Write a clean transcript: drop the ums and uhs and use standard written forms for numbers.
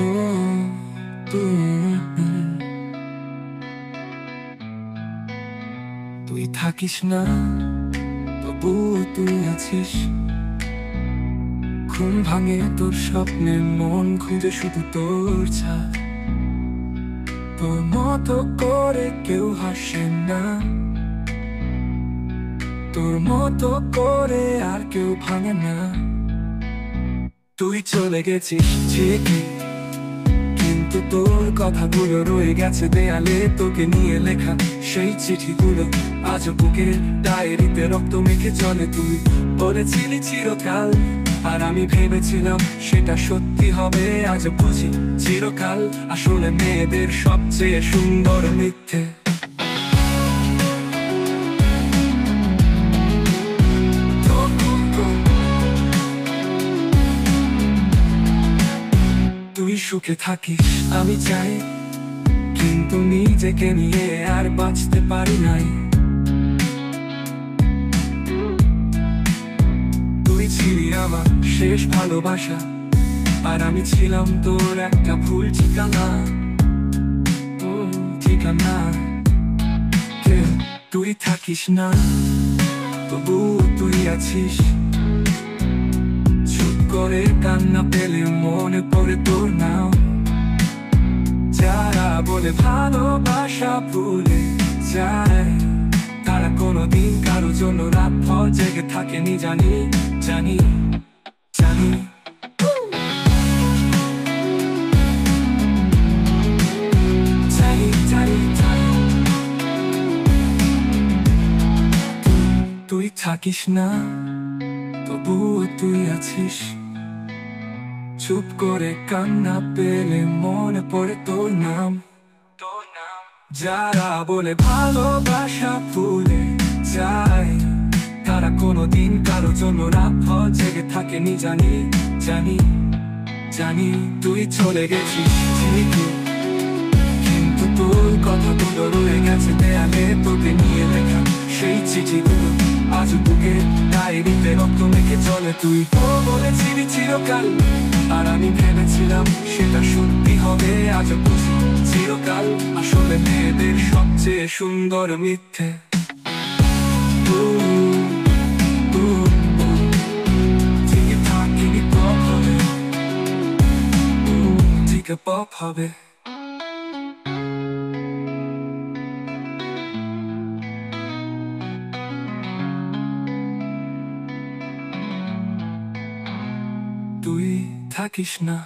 ও তুই তুই থাকিস না, তবু তুই আছিস। ঘুম ভাঙে তোর স্বপ্নে, মন খুঁজে শুধু তোর ছায়া। তোর মতো করে কেউ হাসে না, তোর মতো করে আর কেউ ভাঙে না। তুই চলে গেছিস ঠিকই, কিন্তু তোর কথাগুলো রয়ে গেছে দেয়ালে। তোকে নিয়ে লেখা সেই চিঠিগুলো আজ বুকের ডায়েরিতে রক্ত মেখে চলে। তুই বলেছিলি চিরকাল, আর আমি ভেবেছিলাম সেটা সত্যি হবে। আজ বুঝি চিরকাল আসলে মেয়েদের সবচেয়ে সুন্দর মিথ্যে। তুই সুখে থাকিস আমি চাই, কিন্তু নিজেকে নিয়ে আর বাঁচতে পারি নাই। তুই ছিলি আমার শেষ ভালোবাসা, আর আমি ছিলাম তোর একটা ভুল ঠিকানা। ঠিকানা তুই থাকিস না, তবু তুই আছিস। চুপ করে কান্না পেলে মনে পড়ে তোর নাম। যারা বলে ভালোবাসা ভুলে যায়, তারা কোনোদিন কারো জন্য রাত ভর জেগে থাকেনি। জানি জানি জানি জানি জানি জানি তুই থাকিস না, তবুও তুই আছিস। চুপ করে কান্না পেলে মনে পড়ে তোর নাম। যারা বলে ভালোবাসা ভুলে যায়, তারা কোনোদিন কারো জন্য রাত ভর জেগে থাকেনি। জানি জানি জানি তুই চলে গেছিস ঠিকই, কিন্তু তোর কথাগুলো রয়ে গেছে দেয়ালে। তোকে নিয়ে লেখা সেই চিঠিগুলো আজ বুকে ডায়েরিতে রক্ত মেখে চলে। তুই বলেছিলি চিরকাল, আর আমি ভেবেছিলাম সেটা সত্যি হবে। আজ বুঝি চিরকাল আসলে মেয়েদের সবচেয়ে সুন্দর মিথ্যে। ঠিক থাকিনি পপ হবে, ঠিক পপ হবে। তুই থাকিস না।